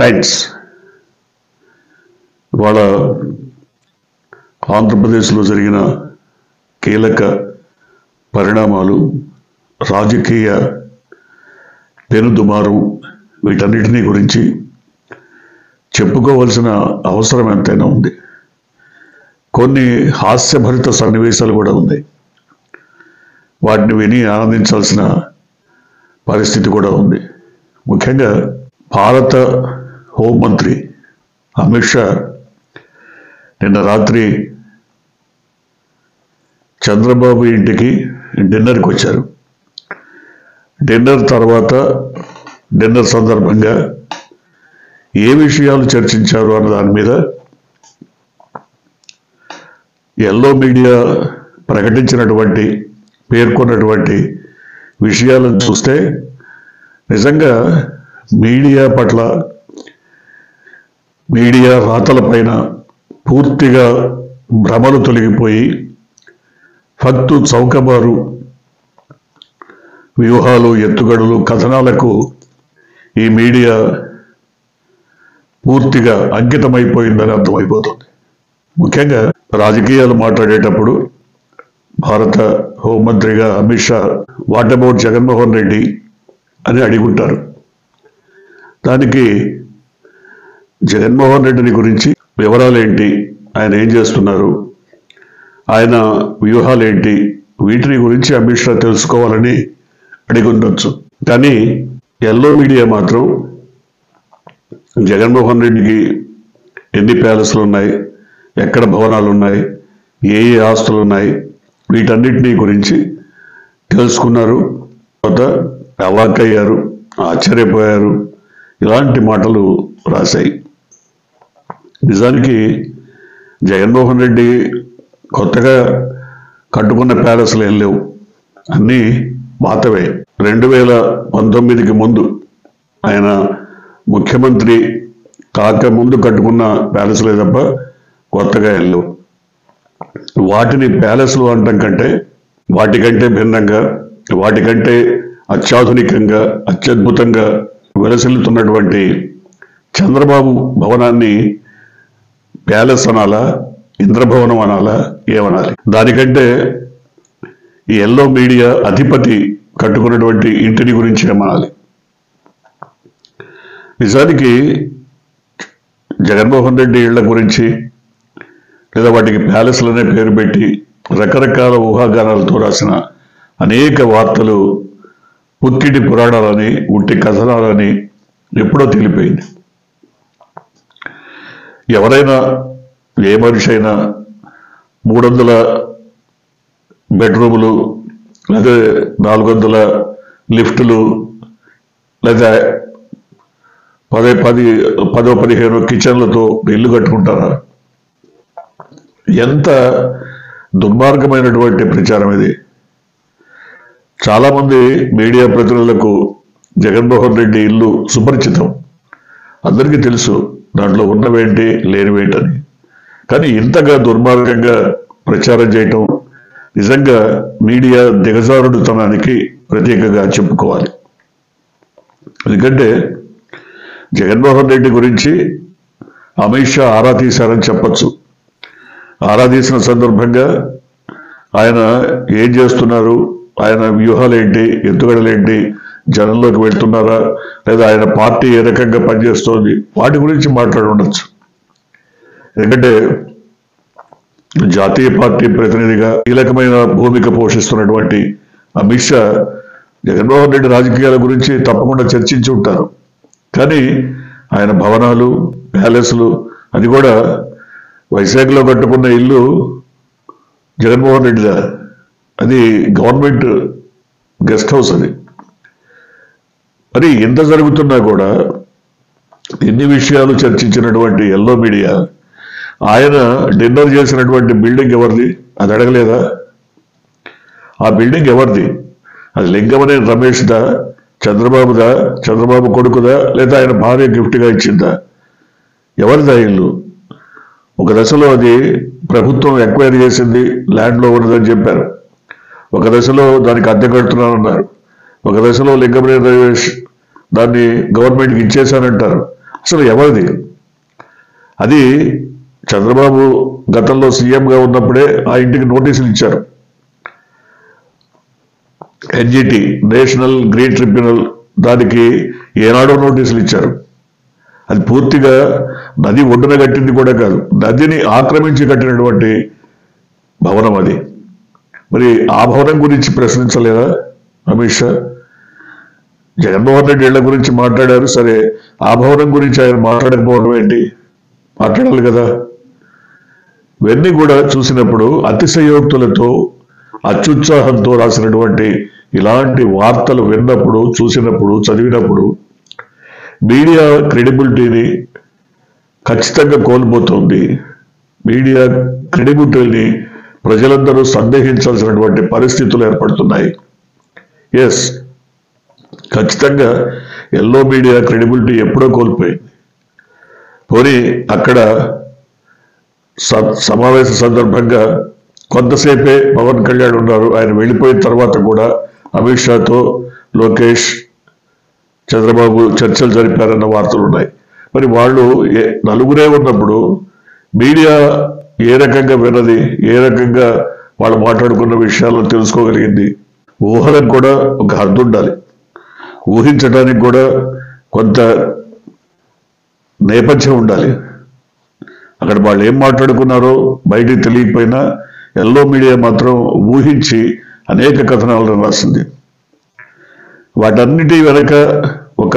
Headlines ఇవాళ ఆంధ్రప్రదేశ్లో జరిగిన కీలక పరిణామాలు, రాజకీయ పెనుదుమారం, వీటన్నిటినీ గురించి చెప్పుకోవాల్సిన అవసరం ఎంతైనా ఉంది. కొన్ని హాస్యభరిత సన్నివేశాలు కూడా ఉన్నాయి. వాటిని విని ఆనందించాల్సిన పరిస్థితి కూడా ఉంది. ముఖ్యంగా భారత హోంమంత్రి అమిత్ షా నిన్న రాత్రి చంద్రబాబు ఇంటికి డిన్నర్కి వచ్చారు. డిన్నర్ సందర్భంగా ఏ విషయాలు చర్చించారు అన్న దాని మీద ఎల్లో మీడియా పేర్కొన్నటువంటి విషయాలను చూస్తే నిజంగా మీడియా పట్ల, మీడియా రాతలపైన పూర్తిగా భ్రమలు తొలగిపోయి ఫక్తు చౌకబారు వ్యూహాలు, ఎత్తుగడలు, కథనాలకు ఈ మీడియా పూర్తిగా అంకితమైపోయిందని అర్థమైపోతుంది. ముఖ్యంగా రాజకీయాలు మాట్లాడేటప్పుడు భారత హోంమంత్రిగా అమిత్ షా వాట్ అబౌట్ జగన్మోహన్ రెడ్డి అని అడుగుంటారు. దానికి జగన్మోహన్ రెడ్డిని గురించి వివరాలేంటి, ఆయన ఏం చేస్తున్నారు, ఆయన వ్యూహాలేంటి, వీటిని గురించి అమిత్ షా తెలుసుకోవాలని అడిగుండొచ్చు. కానీ ఎల్లో మీడియా మాత్రం జగన్మోహన్ రెడ్డికి ఎన్ని ప్యాలెస్లు ఉన్నాయి, ఎక్కడ భవనాలు ఉన్నాయి, ఏ ఆస్తులు ఉన్నాయి, వీటన్నిటినీ గురించి తెలుసుకున్నారు. తర్వాత అవాక్కయ్యారు, ఆశ్చర్యపోయారు, ఇలాంటి మాటలు రాశాయి. నిజానికి జగన్మోహన్ రెడ్డి కొత్తగా కట్టుకున్న ప్యాలెస్లు ఏం లేవు, అన్నీ పాతవే. 2019కి ముందు ఆయన ముఖ్యమంత్రి కాకముందు కట్టుకున్న ప్యాలెస్లే తప్ప కొత్తగా ఏం లేవు. వాటిని ప్యాలెస్లు అనటం కంటే వాటికంటే భిన్నంగా, వాటికంటే అత్యాధునికంగా, అత్యద్భుతంగా విలసిల్లుతున్నటువంటి చంద్రబాబు భవనాన్ని ప్యాలెస్ అనాలా, ఇంద్రభవనం అనాలా, ఏమనాలి? దానికంటే ఈ ఎల్లో మీడియా అధిపతి కట్టుకున్నటువంటి ఇంటిని గురించి ఏమనాలి? నిజానికి జగన్మోహన్ రెడ్డి ఇళ్ల గురించి లేదా వాటికి ప్యాలెస్లనే పేరు పెట్టి రకరకాల ఊహాగానాలతో రాసిన అనేక వార్తలు పుట్టిటి పురాణాలని, ఉట్టి కథనాలని ఎప్పుడో తెలిపోయింది. ఎవరైనా, ఏ మనిషి అయినా 300 బెడ్రూములు లేదా 400 లిఫ్టులు లేదా 10-15 కిచెన్లతో ఇల్లు కట్టుకుంటారా? ఎంత దుర్మార్గమైనటువంటి ప్రచారం ఇది. చాలామంది మీడియా ప్రతినిధులకు జగన్మోహన్ రెడ్డి ఇల్లు సుపరిచితం, అందరికీ తెలుసు దాంట్లో ఉన్నవేంటి లేనివేంటని. కానీ ఇంతగా దుర్మార్గంగా ప్రచారం చేయటం నిజంగా మీడియా దిగజారుడుతనానికి ప్రతీకగా చెప్పుకోవాలి. ఎందుకంటే జగన్మోహన్ రెడ్డి గురించి అమిత్ షా ఆరా తీశారని చెప్పచ్చు. ఆరా తీసిన సందర్భంగా ఆయన ఏం చేస్తున్నారు, ఆయన వ్యూహాలేంటి, ఎత్తుగడలేంటి, జనంలోకి వెళ్తున్నారా లేదా ఆయన పార్టీ ఏ రకంగా పనిచేస్తోంది, వాటి గురించి మాట్లాడి ఉండొచ్చు. ఎందుకంటే జాతీయ పార్టీ ప్రతినిధిగా కీలకమైన భూమిక పోషిస్తున్నటువంటి అమిత్ షా జగన్మోహన్ రెడ్డి రాజకీయాల గురించి తప్పకుండా చర్చించి ఉంటారు. కానీ ఆయన భవనాలు, ప్యాలెస్లు, అది కూడా వైజాగ్లో కట్టుకున్న ఇల్లు జగన్మోహన్ రెడ్డిదా? అది గవర్నమెంట్ గెస్ట్ హౌస్. అది మరి ఎంత జరుగుతున్నా కూడా ఎన్ని విషయాలు చర్చించినటువంటి ఎల్లో మీడియా ఆయన డిన్నర్ చేసినటువంటి బిల్డింగ్ ఎవరిది అది అడగలేదా? ఆ బిల్డింగ్ ఎవరిది? అది లింగమనేని రమేష్దా, చంద్రబాబుదా, చంద్రబాబు కొడుకుదా, లేదా ఆయన భార్య గిఫ్ట్గా ఇచ్చిందా? ఎవరిదా ఇల్లు? ఒక దశలో అది ప్రభుత్వం ఎంక్వైరీ చేసింది, ల్యాండ్లో ఉన్నదని చెప్పారు. ఒక దశలో దానికి అద్దె కడుతున్నానన్నారు. ఒక దశలో లింగమనేని రమేష్ దాన్ని గవర్నమెంట్కి ఇచ్చేశానంటారు. అసలు ఎవరిది? అది చంద్రబాబు గతంలో సీఎంగా ఉన్నప్పుడే ఆ ఇంటికి నోటీసులు ఇచ్చారు. ఎన్జిటి, నేషనల్ గ్రీన్ ట్రిబ్యునల్, దానికి ఏనాడో నోటీసులు ఇచ్చారు. అది పూర్తిగా నది ఒడ్డున కట్టింది కూడా కాదు, నదిని ఆక్రమించి కట్టినటువంటి భవనం అది. మరి ఆ భవనం గురించి ప్రశ్నించలేదా అమిత్ షా? జగన్మోహన్ రెడ్డి ఇళ్ల గురించి మాట్లాడారు, సరే, ఆ భవనం గురించి ఆయన మాట్లాడకపోవడం ఏంటి? మాట్లాడాలి కదా. ఇవన్నీ కూడా చూసినప్పుడు అతిశయోక్తులతో, అత్యుత్సాహంతో రాసినటువంటి ఇలాంటి వార్తలు విన్నప్పుడు, చూసినప్పుడు, చదివినప్పుడు మీడియా క్రెడిబిలిటీని ఖచ్చితంగా కోల్పోతుంది. మీడియా క్రెడిబిలిటీని ప్రజలందరూ సందేహించాల్సినటువంటి పరిస్థితులు ఏర్పడుతున్నాయి. ఎస్, ఖచ్చితంగా ఎల్లో మీడియా క్రెడిబిలిటీ ఎప్పుడో కోల్పోయింది. పోనీ అక్కడ సమావేశ సందర్భంగా కొంతసేపే పవన్ కళ్యాణ్ ఉన్నారు. ఆయన వెళ్ళిపోయిన తర్వాత కూడా అమిత్ షాతో లోకేష్, చంద్రబాబు చర్చలు జరిపారన్న వార్తలు ఉన్నాయి. మరి వాళ్ళు నలుగురే ఉన్నప్పుడు మీడియా ఏ రకంగా విన్నది, ఏ రకంగా వాళ్ళు మాట్లాడుకున్న విషయాలను తెలుసుకోగలిగింది? ఊహలకు కూడా ఒక హద్దు ఉండాలి, ఊహించడానికి కూడా కొంత నేపథ్యం ఉండాలి. అక్కడ వాళ్ళు ఏం మాట్లాడుకున్నారో బయటికి తెలియకపోయినా ఎల్లో మీడియా మాత్రం ఊహించి అనేక కథనాలను రాసింది. వాటన్నిటి వెనక ఒక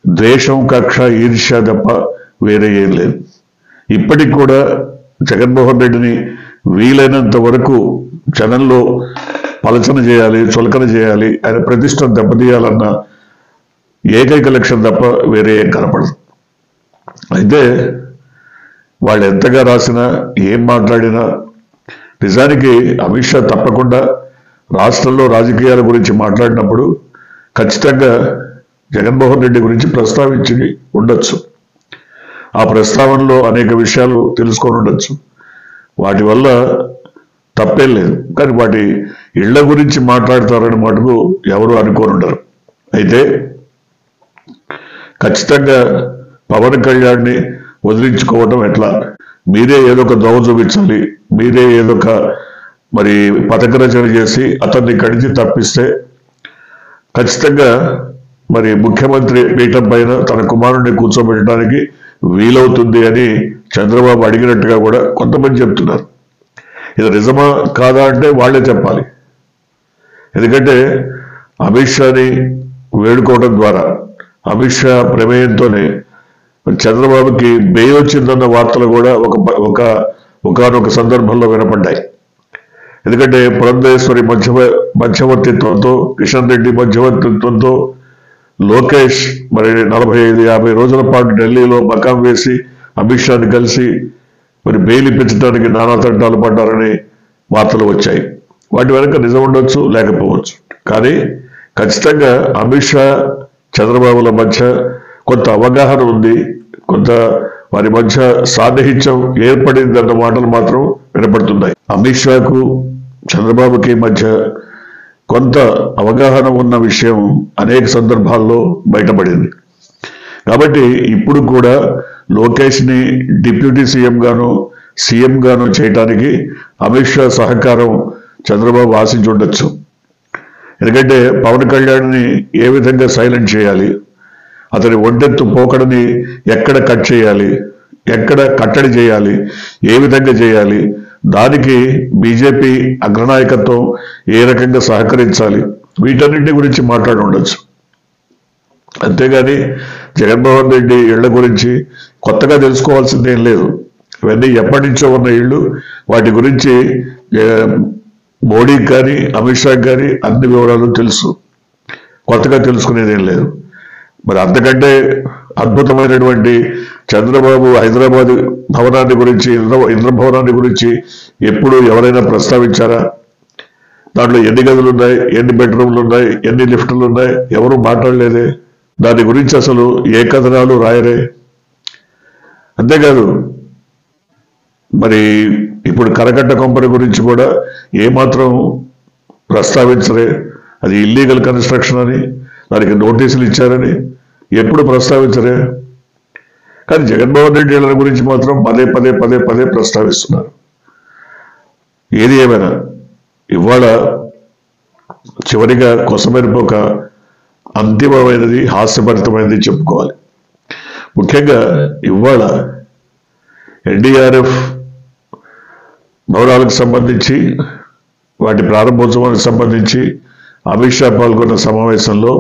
ద్వేషం, కక్ష, ఈర్ష్య తప్ప వేరే ఏం లేదు. ఇప్పటికి కూడా జగన్మోహన్ రెడ్డిని వీలైనంత వరకు జనంలో పలచన చేయాలి, చులకన చేయాలి, ఆయన ప్రతిష్టను దెబ్బతీయాలన్న ఏకైక లక్ష్యం తప్ప వేరే ఏం కనపడదు. అయితే వాళ్ళు ఎంతగా రాసినా, ఏం మాట్లాడినా, నిజానికి అమిత్ షా తప్పకుండా రాష్ట్రంలో రాజకీయాల గురించి మాట్లాడినప్పుడు ఖచ్చితంగా జగన్మోహన్ రెడ్డి గురించి ప్రస్తావించి ఉండొచ్చు. ఆ ప్రస్తావనలో అనేక విషయాలు తెలుసుకొని ఉండొచ్చు. వాటి వల్ల తప్పేం లేదు. కానీ వాటి ఇళ్ల గురించి మాట్లాడతారని మటుకు ఎవరు అనుకోని ఉండరు. అయితే ఖచ్చితంగా పవన్ కళ్యాణ్ని వదిలించుకోవడం ఎట్లా? మీరే ఏదో ఒక దోవ చూపించాలి, మీరే ఏదో ఒక మరి పథక రచన చేసి అతన్ని కడిచి తప్పిస్తే ఖచ్చితంగా మరి ముఖ్యమంత్రి పీఠం పైన తన కుమారుడిని కూర్చోబెట్టడానికి వీలవుతుంది అని చంద్రబాబు అడిగినట్టుగా కూడా కొంతమంది చెప్తున్నారు. ఇది నిజమా కాదా అంటే వాళ్ళే చెప్పాలి. ఎందుకంటే అమిత్ షాని వేడుకోవడం ద్వారా, అమిత్ షా ప్రమేయంతోనే చంద్రబాబుకి వచ్చిందన్న వార్తలు కూడా ఒకనొక సందర్భంలో వినపడ్డాయి. ఎందుకంటే పురంధేశ్వరి మధ్యవర్తిత్వంతో, కిషన్ రెడ్డి మధ్యవర్తిత్వంతో లోకేష్ మరి 45-50 రోజుల పాటు ఢిల్లీలో మకాం వేసి అమిత్ షాని కలిసి మరి బెయిల్ ఇప్పించడానికి నానా తంటాలు పడ్డారని వార్తలు వచ్చాయి. వాటి వెనక నిజం ఉండొచ్చు, లేకపోవచ్చు. కానీ ఖచ్చితంగా అమిత్ షా, చంద్రబాబుల మధ్య కొంత అవగాహన ఉంది, కొంత వారి మధ్య సాన్నిహిత్యం ఏర్పడిందన్న మాటలు మాత్రం వినపడుతున్నాయి. అమిత్ షాకు, చంద్రబాబుకి మధ్య కొంత అవగాహన ఉన్న విషయం అనేక సందర్భాల్లో బయటపడింది. కాబట్టి ఇప్పుడు కూడా లోకేష్ని డిప్యూటీ సీఎం గాను చేయడానికి అమిత్ షా సహకారం చంద్రబాబు ఆశించి ఉండొచ్చు. ఎందుకంటే పవన్ కళ్యాణ్ని ఏ విధంగా సైలెంట్ చేయాలి, అతని ఒంటెత్తు పోకడని ఎక్కడ కట్ చేయాలి, ఎక్కడ కట్టడి చేయాలి, ఏ విధంగా చేయాలి, దానికి బీజేపీ అగ్రనాయకత్వం ఏ రకంగా సహకరించాలి, వీటన్నింటి గురించి మాట్లాడి ఉండొచ్చు. అంతేగాని జగన్మోహన్ రెడ్డి ఇళ్ల గురించి కొత్తగా తెలుసుకోవాల్సిందేం లేదు. ఇవన్నీ ఎప్పటి నుంచో ఉన్న ఇళ్ళు, వాటి గురించి మోడీకి కానీ అమిత్ షాకి కానీ అన్ని వివరాలు తెలుసు, కొత్తగా తెలుసుకునేదేం లేదు. మరి అంతకంటే అద్భుతమైనటువంటి చంద్రబాబు హైదరాబాద్ భవనాన్ని గురించి, ఇంద్రభవనాన్ని గురించి ఎప్పుడు ఎవరైనా ప్రస్తావించారా? దాంట్లో ఎన్ని గదులు ఉన్నాయి, ఎన్ని బెడ్రూమ్లు ఉన్నాయి, ఎన్ని లిఫ్టులు ఉన్నాయి, ఎవరు మాట్లాడలేదే. దాని గురించి అసలు ఏ కథనాలు రాయరే. అంతేకాదు మరి ఇప్పుడు కరకట్ట కంపెనీ గురించి కూడా ఏమాత్రం ప్రస్తావించరే. అది ఇల్లీగల్ కన్స్ట్రక్షన్ అని, దానికి నోటీసులు ఇచ్చారని ఎప్పుడు ప్రస్తావించరే. కానీ జగన్మోహన్ రెడ్డి వీళ్ళ గురించి మాత్రం పదే పదే పదే పదే ప్రస్తావిస్తున్నారు. ఏది ఏమైనా ఇవాళ చివరిగా కొసమెరుపు ఒక అంతిమమైనది హాస్యభరితమైనది చెప్పుకోవాలి. ముఖ్యంగా ఇవాళ ఎన్డీఆర్ఎఫ్ భవనాలకు సంబంధించి వాటి ప్రారంభోత్సవానికి సంబంధించి అమిత్ షా పాల్గొన్న సమావేశంలో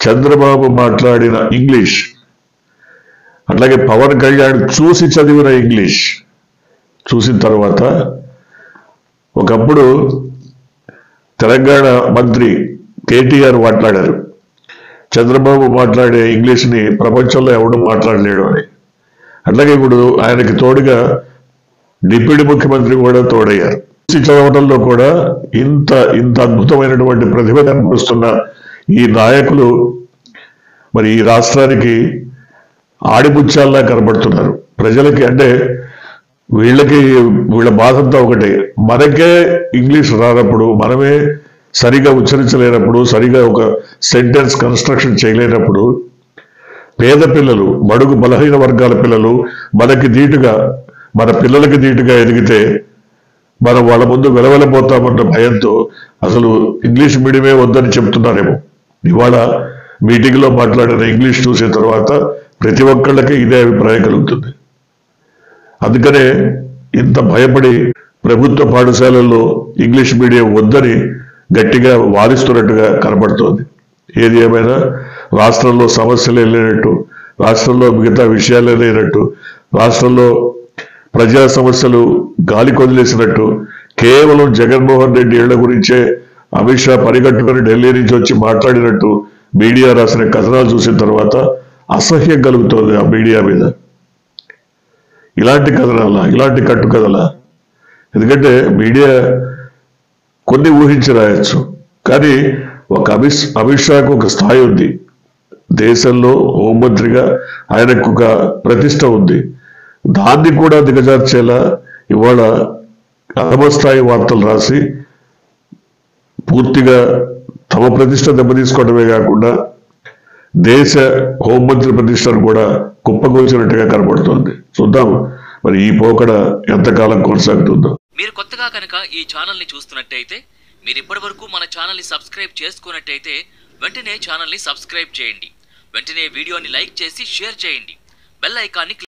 చంద్రబాబు మాట్లాడిన ఇంగ్లీష్, అట్లాగే పవన్ కళ్యాణ్ చూసి చదివిన ఇంగ్లీష్ చూసిన తర్వాత ఒకప్పుడు తెలంగాణ మంత్రి కేటీఆర్ మాట్లాడారు, చంద్రబాబు మాట్లాడే ఇంగ్లీష్ని ప్రపంచంలో ఎవడు మాట్లాడలేడు అని. అట్లాగే ఇప్పుడు ఆయనకి తోడుగా డిప్యూటీ ముఖ్యమంత్రి కూడా తోడయ్యారు. చూసి చదవడంలో కూడా ఇంత అద్భుతమైనటువంటి ప్రతిభ కనిపిస్తున్న ఈ నాయకులు మరి ఈ రాష్ట్రానికి ఆడిపుచ్చాల్లా కనబడుతున్నారు ప్రజలకి. అంటే వీళ్ళ బాధంతా ఒకటే, మనకే ఇంగ్లీష్ రానప్పుడు, మనమే సరిగా ఉచ్చరించలేనప్పుడు, సరిగా ఒక సెంటెన్స్ కన్స్ట్రక్షన్ చేయలేనప్పుడు పేద పిల్లలు, బడుగు బలహీన వర్గాల పిల్లలు మనకి ధీటుగా, మన పిల్లలకి ధీటుగా ఎదిగితే మనం వాళ్ళ ముందు వెలవెలబోతామన్న భయంతో అసలు ఇంగ్లీష్ మీడియమే వద్దని చెప్తున్నారేమో. ఇవాళ మీటింగ్లో మాట్లాడిన ఇంగ్లీష్ చూసిన తర్వాత ప్రతి ఒక్కళ్ళకి ఇదే అభిప్రాయం కలుగుతుంది. అందుకనే ఇంత భయపడి ప్రభుత్వ పాఠశాలల్లో ఇంగ్లీష్ మీడియం వద్దని గట్టిగా వాదిస్తున్నట్టుగా కనబడుతోంది. ఏది ఏమైనా రాష్ట్రంలో సమస్యలే లేనట్టు, రాష్ట్రంలో మిగతా విషయాలే లేనట్టు, రాష్ట్రంలో ప్రజా సమస్యలు గాలి కొదిలేసినట్టు, కేవలం జగన్మోహన్ రెడ్డి ఇళ్ల గురించే అమిత్ షా పరిగెట్టుకుని ఢిల్లీ నుంచి వచ్చి మాట్లాడినట్టు మీడియా రాసిన కథనాలు చూసిన తర్వాత అసహ్యం కలుగుతోంది ఆ మీడియా మీద. ఇలాంటి కథనాలా, ఇలాంటి కట్టు కథలా? ఎందుకంటే మీడియా కొన్ని ఊహించి రాయొచ్చు, కానీ ఒక అమిత్ షాకు ఒక స్థాయి ఉంది, దేశంలో హోంమంత్రిగా ఆయనకు ఒక ప్రతిష్ట ఉంది. దాన్ని కూడా దిగజార్చేలా ఇవాళ అధమస్థాయి వార్తలు రాసి పూర్తిగా తమ ప్రతిష్ట దెబ్బతీసుకోవడమే కాకుండా దేశ హోంమంత్రి ప్రతిష్టను కూడా కుప్పగొల్చినట్టుగా కనబడుతోంది. చూద్దాం మరి ఈ పోకడ ఎంతకాలం కొనసాగుతుందో. మీరు కొత్తగా కనుక ఈ ఛానల్ ని చూస్తున్నట్టయితే, మీరు ఇప్పటివరకు మన ఛానల్ ని సబ్స్క్రైబ్ చేసుకున్నట్టయితే వెంటనే ఛానల్ ని సబ్స్క్రైబ్ చేయండి. వెంటనే వీడియోని లైక్ చేసి షేర్ చేయండి. బెల్ ఐకాన్ని